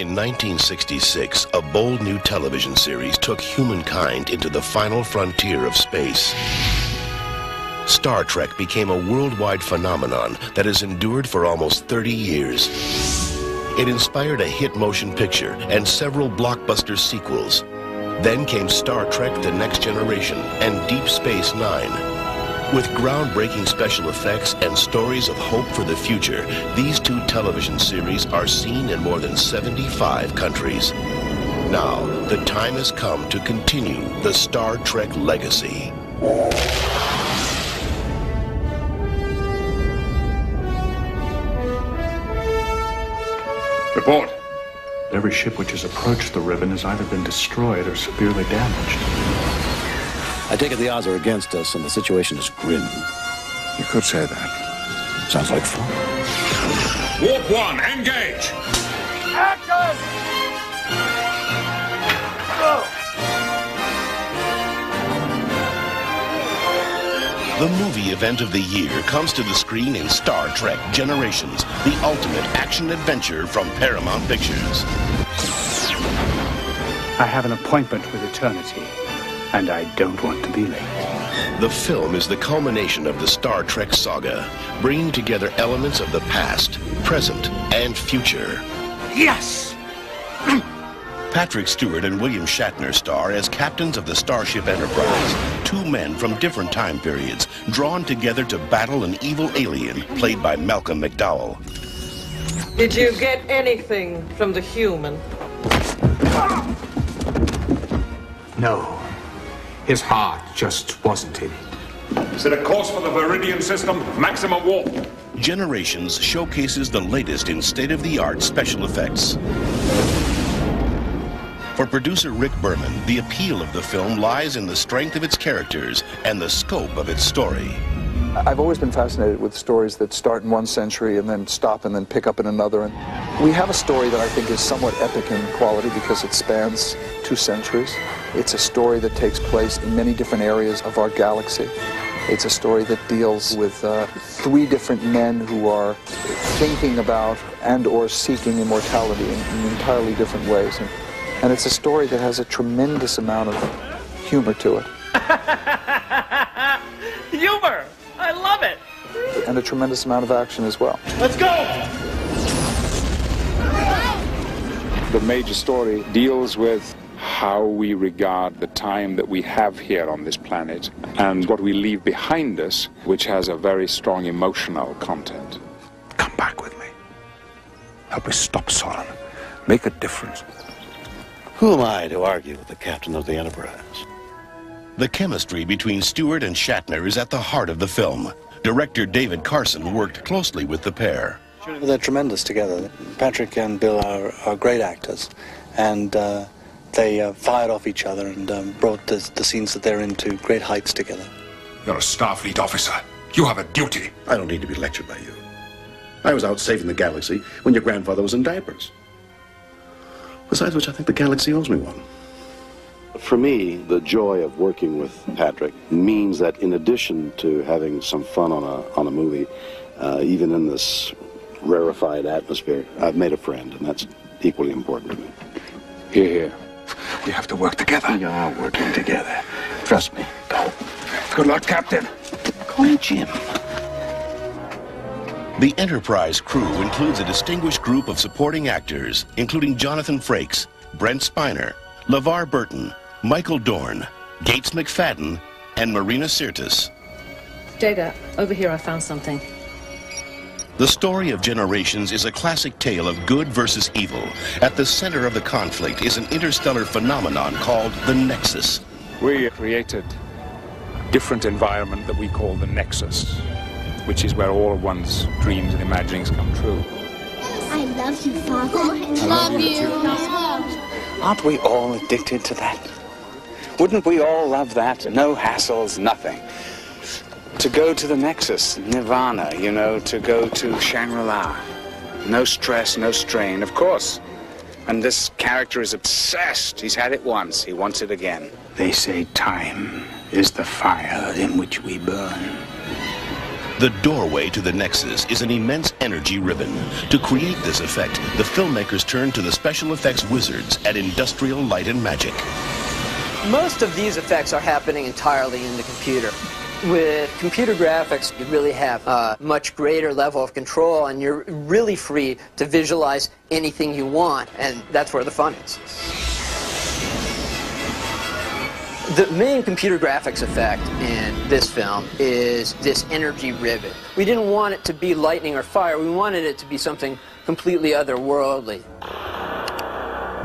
In 1966, a bold new television series took humankind into the final frontier of space. Star Trek became a worldwide phenomenon that has endured for almost 30 years. It inspired a hit motion picture and several blockbuster sequels. Then came Star Trek: The Next Generation and Deep Space Nine. With groundbreaking special effects and stories of hope for the future, these two television series are seen in more than 75 countries. Now, the time has come to continue the Star Trek legacy. Report. Every ship which has approached the ribbon has either been destroyed or severely damaged. I take it the odds are against us and the situation is grim. You could say that. Sounds like fun. Warp 1, engage! Action! Go! The movie event of the year comes to the screen in Star Trek Generations, the ultimate action-adventure from Paramount Pictures. I have an appointment with eternity, and I don't want to be late. The film is the culmination of the Star Trek saga, bringing together elements of the past, present, and future. Yes! Patrick Stewart and William Shatner star as captains of the Starship Enterprise, two men from different time periods, drawn together to battle an evil alien, played by Malcolm McDowell. Did you get anything from the human? No. His heart just wasn't in it. Set a course for the Viridian system, maximum warp. Generations showcases the latest in state-of-the-art special effects. For producer Rick Berman, the appeal of the film lies in the strength of its characters and the scope of its story. I've always been fascinated with stories that start in one century and then stop and then pick up in another. And we have a story that I think is somewhat epic in quality because it spans 2 centuries. It's a story that takes place in many different areas of our galaxy. It's a story that deals with 3 different men who are thinking about and or seeking immortality in entirely different ways. And it's a story that has a tremendous amount of humor to it. Humor! I love it! And a tremendous amount of action as well. Let's go! The major story deals with how we regard the time that we have here on this planet and what we leave behind us, which has a very strong emotional content. Come back with me. Help us stop Sauron. Make a difference. Who am I to argue with the captain of the Enterprise? The chemistry between Stewart and Shatner is at the heart of the film. Director David Carson worked closely with the pair. They're tremendous together. Patrick and Bill are great actors, and they fired off each other and brought the scenes that they're in to great heights together. You're a Starfleet officer. You have a duty. I don't need to be lectured by you. I was out saving the galaxy when your grandfather was in diapers. Besides which, I think the galaxy owes me one. For me, the joy of working with Patrick means that in addition to having some fun on a movie, even in this rarefied atmosphere, I've made a friend, and that's equally important to me. Hear, hear. We have to work together. We are working together. Trust me. Go. Good luck, Captain. Call me Jim. The Enterprise crew includes a distinguished group of supporting actors, including Jonathan Frakes, Brent Spiner, LeVar Burton, Michael Dorn, Gates McFadden, and Marina Sirtis. Data, over here I found something. The story of Generations is a classic tale of good versus evil. At the center of the conflict is an interstellar phenomenon called the Nexus. We created a different environment that we call the Nexus, which is where all one's dreams and imaginings come true. I love you, Father. I love you. Aren't we all addicted to that? Wouldn't we all love that? No hassles, nothing. To go to the Nexus, Nirvana, you know, to go to Shangri-La. No stress, no strain, of course. And this character is obsessed. He's had it once. He wants it again. They say time is the fire in which we burn. The doorway to the Nexus is an immense energy ribbon. To create this effect, the filmmakers turned to the special effects wizards at Industrial Light and Magic. Most of these effects are happening entirely in the computer. With computer graphics, you really have a much greater level of control, and you're really free to visualize anything you want, and that's where the fun is. The main computer graphics effect in this film is this energy ribbon. We didn't want it to be lightning or fire. We wanted it to be something completely otherworldly.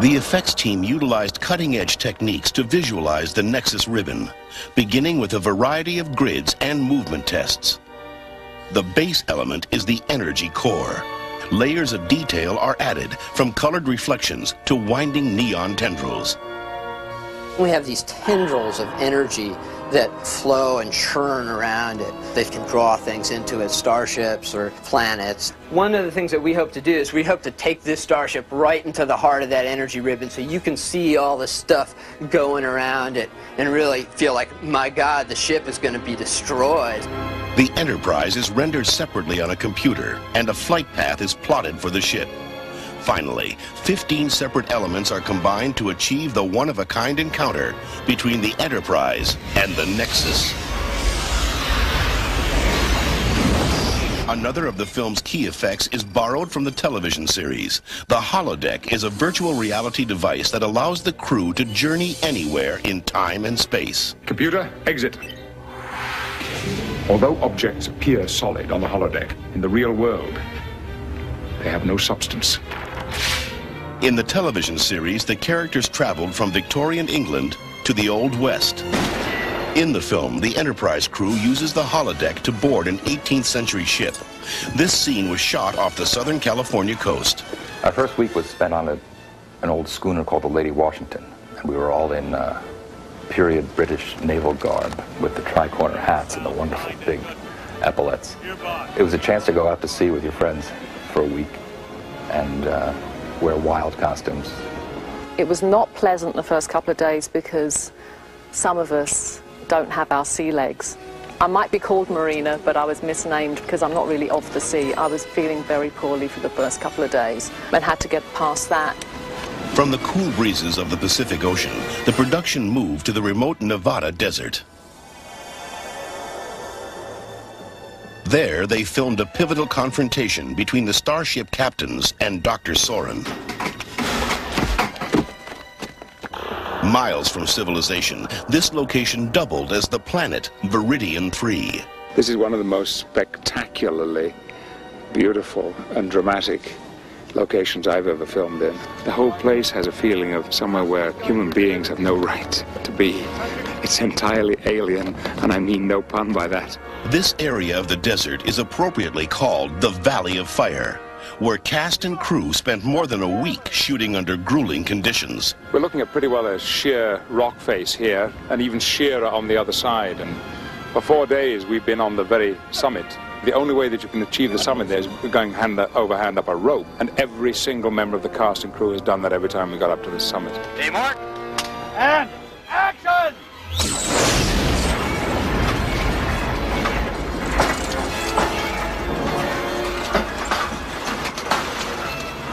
The effects team utilized cutting-edge techniques to visualize the Nexus ribbon, beginning with a variety of grids and movement tests. The base element is the energy core. Layers of detail are added, from colored reflections to winding neon tendrils. We have these tendrils of energy that flow and churn around it. They can draw things into it, starships or planets. One of the things that we hope to do is we hope to take this starship right into the heart of that energy ribbon so you can see all this stuff going around it and really feel like, my God, the ship is going to be destroyed. The Enterprise is rendered separately on a computer, and a flight path is plotted for the ship. Finally, 15 separate elements are combined to achieve the one-of-a-kind encounter between the Enterprise and the Nexus. Another of the film's key effects is borrowed from the television series. The holodeck is a virtual reality device that allows the crew to journey anywhere in time and space. Computer, exit. Although objects appear solid on the holodeck, in the real world, they have no substance. In the television series, the characters traveled from Victorian England to the Old West. In the film, the Enterprise crew uses the holodeck to board an 18th century ship. This scene was shot off the Southern California coast. Our first week was spent on an old schooner called the Lady Washington, and we were all in period British naval garb with the tri-corner hats and the wonderful big epaulets. It was a chance to go out to sea with your friends for a week and wear wild costumes. It was not pleasant the first couple of days because some of us don't have our sea legs. I might be called Marina, but I was misnamed because I'm not really of the sea. I was feeling very poorly for the first couple of days and had to get past that. From the cool breezes of the Pacific Ocean, the production moved to the remote Nevada desert. There, they filmed a pivotal confrontation between the starship captains and Dr. Soren. Miles from civilization, this location doubled as the planet Viridian 3. This is one of the most spectacularly beautiful and dramatic locations I've ever filmed in. The whole place has a feeling of somewhere where human beings have no right to be. It's entirely alien, and I mean no pun by that. This area of the desert is appropriately called the Valley of Fire, where cast and crew spent more than a week shooting under grueling conditions. We're looking at pretty well a sheer rock face here, and even sheerer on the other side. And for 4 days, we've been on the very summit. The only way that you can achieve the summit there is going hand over hand up a rope, and every single member of the cast and crew has done that every time we got up to the summit. Hey, Mark! And action!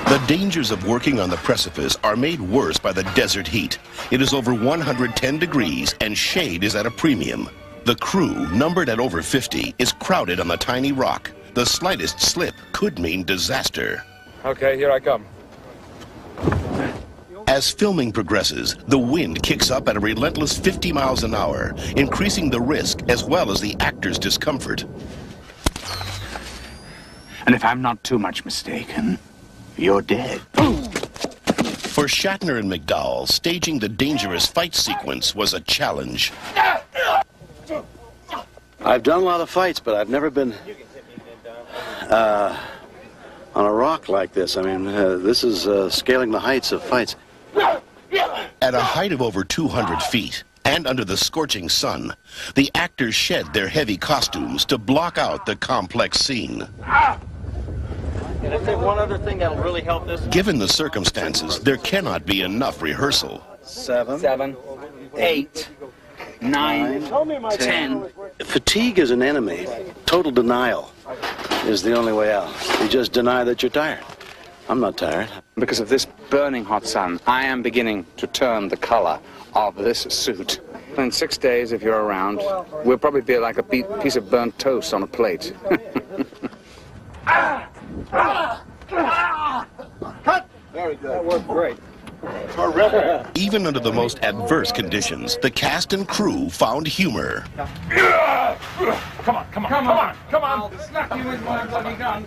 The dangers of working on the precipice are made worse by the desert heat. It is over 110 degrees and shade is at a premium. The crew, numbered at over 50, is crowded on the tiny rock. The slightest slip could mean disaster. Okay, here I come. As filming progresses, the wind kicks up at a relentless 50 miles an hour, increasing the risk as well as the actors' discomfort. And if I'm not too much mistaken, you're dead. For Shatner and McDowell, staging the dangerous fight sequence was a challenge. I've done a lot of fights, but I've never been on a rock like this. I mean, this is scaling the heights of fights. At a height of over 200 feet, and under the scorching sun, the actors shed their heavy costumes to block out the complex scene. Can I say one other thing that'll really help this? Given the circumstances, there cannot be enough rehearsal. 7, 8, 9, 10. Fatigue is an enemy Total denial is the only way out. You just deny that you're tired. I'm not tired. Because of this burning hot sun, I am beginning to turn the color of this suit. In 6 days, if you're around, we'll probably be like a piece of burnt toast on a plate. Cut! Very good. That worked great. Terrific. Even under the most adverse conditions, the cast and crew found humor. Come on, come on, come on, come on. I'll smack you with my bloody gun.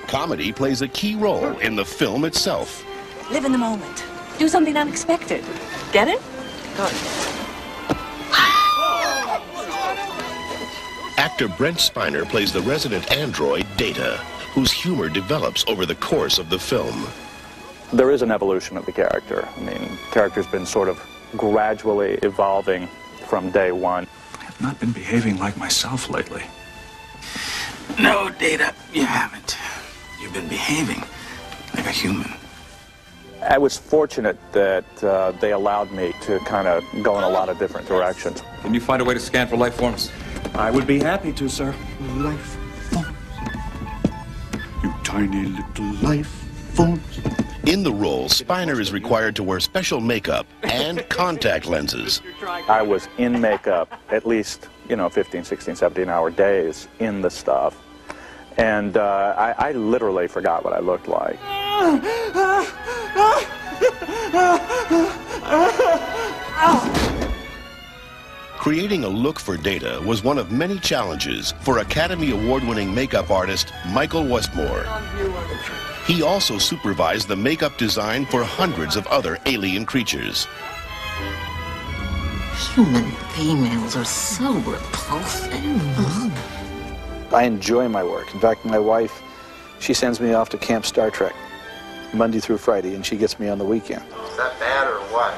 Comedy plays a key role in the film itself. Live in the moment. Do something unexpected. Get it? Good. Actor Brent Spiner plays the resident android, Data, whose humor develops over the course of the film. There is an evolution of the character. I mean, the character's been sort of gradually evolving from day one. I have not been behaving like myself lately. No, Data, you haven't. You've been behaving like a human. I was fortunate that they allowed me to kind of go in a lot of different directions. Can you find a way to scan for life forms? I would be happy to, sir. Life forms. You tiny little life forms. In the role, Spiner is required to wear special makeup and contact lenses. I was in makeup at least, 15, 16, 17-hour days in the stuff. And I literally forgot what I looked like. Creating a look for Data was one of many challenges for Academy Award-winning makeup artist Michael Westmore. He also supervised the makeup design for hundreds of other alien creatures. Human females are so repulsive. I enjoy my work. In fact, my wife, she sends me off to Camp Star Trek Monday through Friday, and she gets me on the weekend. Is that bad or what?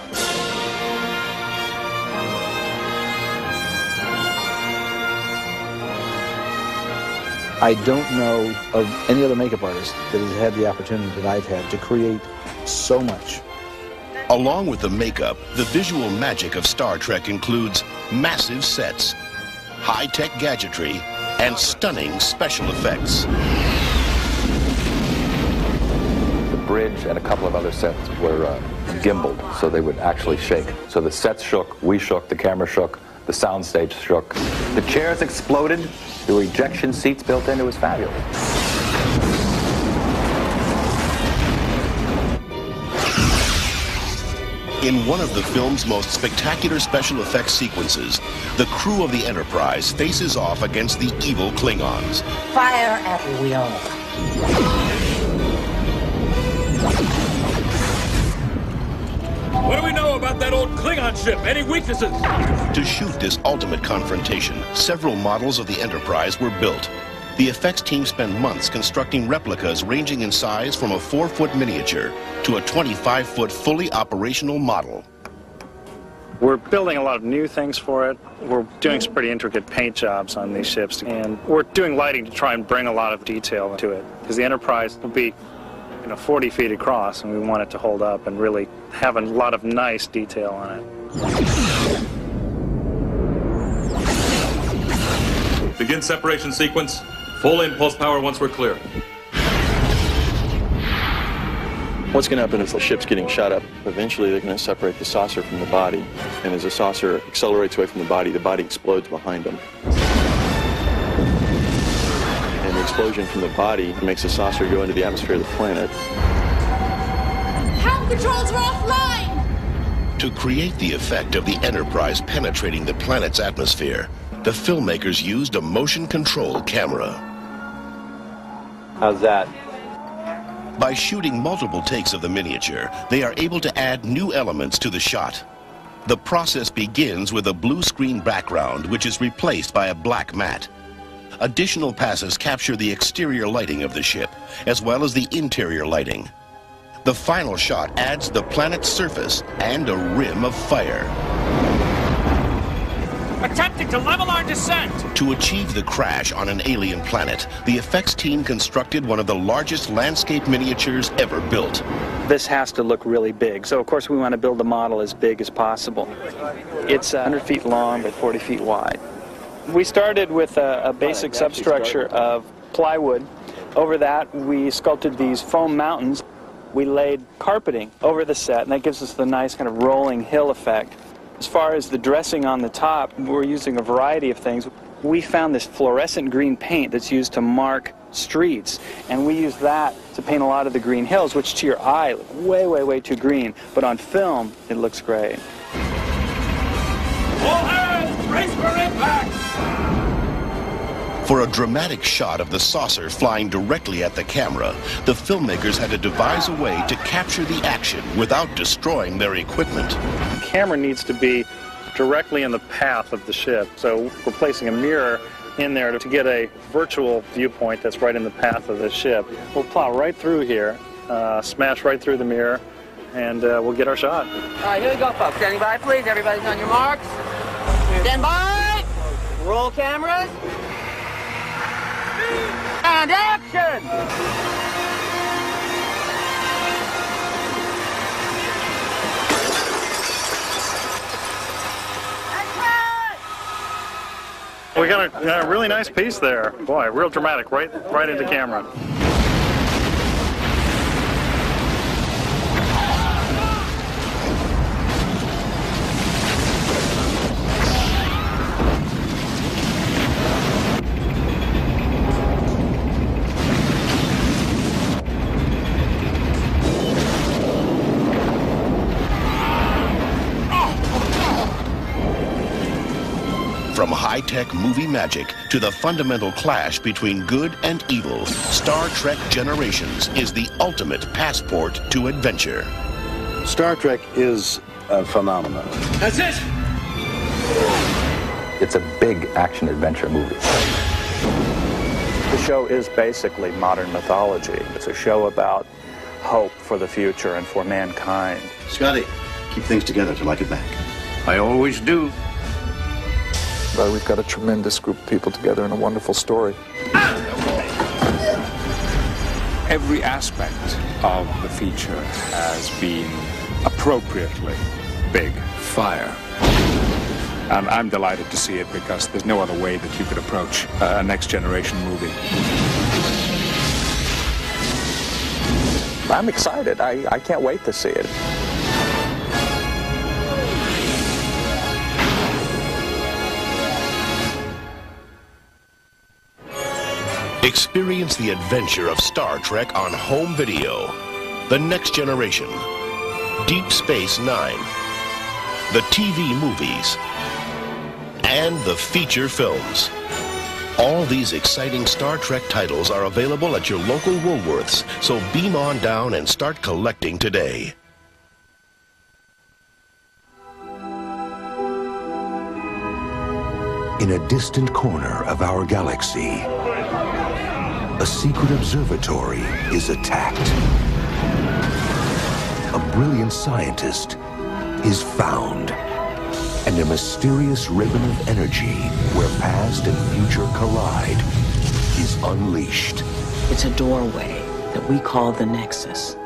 I don't know of any other makeup artist that has had the opportunity that I've had to create so much. Along with the makeup, the visual magic of Star Trek includes massive sets, high-tech gadgetry, and stunning special effects. The bridge and a couple of other sets were gimbaled, so they would actually shake. So the sets shook, we shook, the camera shook, the soundstage shook. The chairs exploded. There were ejection seats built in. It was fabulous. In one of the film's most spectacular special effects sequences, the crew of the Enterprise faces off against the evil Klingons. Fire at will. What do we know about that old Klingon ship? Any weaknesses? To shoot this ultimate confrontation, several models of the Enterprise were built. The effects team spent months constructing replicas ranging in size from a 4-foot miniature to a 25-foot fully operational model. We're building a lot of new things for it. We're doing some pretty intricate paint jobs on these ships, and we're doing lighting to try and bring a lot of detail to it, because the Enterprise will be 40 feet across, and we want it to hold up and really have a lot of nice detail on it. Begin separation sequence. Full impulse power once we're clear. What's going to happen if the ship's getting shot up? Eventually they're going to separate the saucer from the body, and as the saucer accelerates away from the body explodes behind them. And the explosion from the body makes the saucer go into the atmosphere of the planet. Helm controls are offline! To create the effect of the Enterprise penetrating the planet's atmosphere, the filmmakers used a motion control camera. How's that? By shooting multiple takes of the miniature, they are able to add new elements to the shot. The process begins with a blue screen background, which is replaced by a black matte. Additional passes capture the exterior lighting of the ship, as well as the interior lighting. The final shot adds the planet's surface and a rim of fire. attempting to level our descent. To achieve the crash on an alien planet, the effects team constructed one of the largest landscape miniatures ever built. This has to look really big, so of course we want to build the model as big as possible. It's 100 feet long by 40 feet wide. We started with a basic substructure of plywood. Over that, we sculpted these foam mountains. We laid carpeting over the set, and that gives us the nice kind of rolling hill effect. As far as the dressing on the top, we're using a variety of things. We found this fluorescent green paint that's used to mark streets, and we use that to paint a lot of the green hills, which to your eye look way, way, way too green, but on film, it looks great. All hands, brace for impact! For a dramatic shot of the saucer flying directly at the camera, the filmmakers had to devise a way to capture the action without destroying their equipment. The camera needs to be directly in the path of the ship, so we're placing a mirror in there to get a virtual viewpoint that's right in the path of the ship. We'll plow right through here, smash right through the mirror, and we'll get our shot. All right, here we go, folks. Standing by, please. Everybody's on your marks. Stand by. Roll cameras. And action! We got a really nice piece there. Boy, real dramatic, right into camera. From high-tech movie magic to the fundamental clash between good and evil, Star Trek Generations is the ultimate passport to adventure. Star Trek is a phenomenon. That's it! It's a big action-adventure movie. The show is basically modern mythology. It's a show about hope for the future and for mankind. Scotty, keep things together till I get back. I always do. We've got a tremendous group of people together and a wonderful story. Every aspect of the feature has been appropriately big. Fire. And I'm delighted to see it because there's no other way that you could approach a next generation movie. I'm excited. I can't wait to see it. Experience the adventure of Star Trek on home video. The Next Generation, Deep Space Nine, the TV movies, and the feature films. All these exciting Star Trek titles are available at your local Woolworths, so beam on down and start collecting today. In a distant corner of our galaxy, a secret observatory is attacked. A brilliant scientist is found, and a mysterious ribbon of energy where past and future collide is unleashed. It's a doorway that we call the Nexus.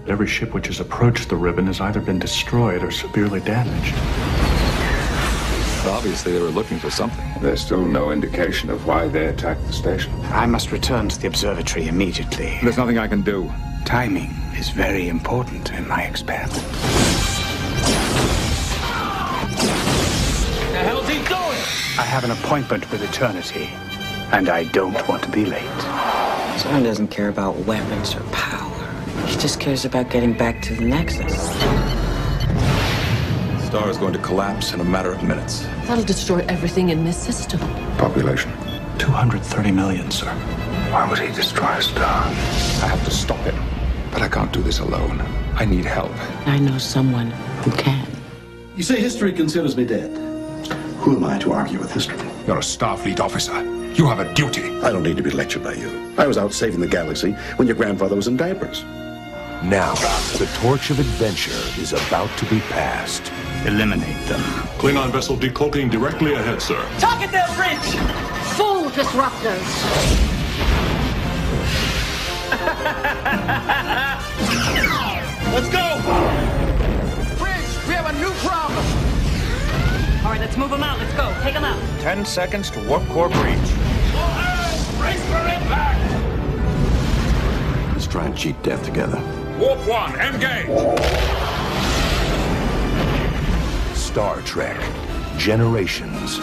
Every ship which has approached the ribbon has either been destroyed or severely damaged. Obviously, they were looking for something. There's still no indication of why they attacked the station. I must return to the observatory immediately. There's nothing I can do. Timing is very important in my experience. The hell's he doing? I have an appointment with Eternity, and I don't want to be late. Zorn doesn't care about weapons or power. He just cares about getting back to the Nexus. The star is going to collapse in a matter of minutes. That'll destroy everything in this system. Population. 230 million, sir. Why would he destroy a star? I have to stop him. But I can't do this alone. I need help. I know someone who can. You say history considers me dead. Who am I to argue with history? You're a Starfleet officer. You have a duty. I don't need to be lectured by you. I was out saving the galaxy when your grandfather was in diapers. Now, the torch of adventure is about to be passed. eliminate them. Klingon vessel decloaking directly ahead, sir. Target their bridge! Full disruptors! Let's go! Bridge, we have a new problem! All right, let's move them out. Let's go. Take them out. 10 seconds to warp core breach. Brace for impact! Let's try and cheat death together. Warp 1, engage! Star Trek Generations.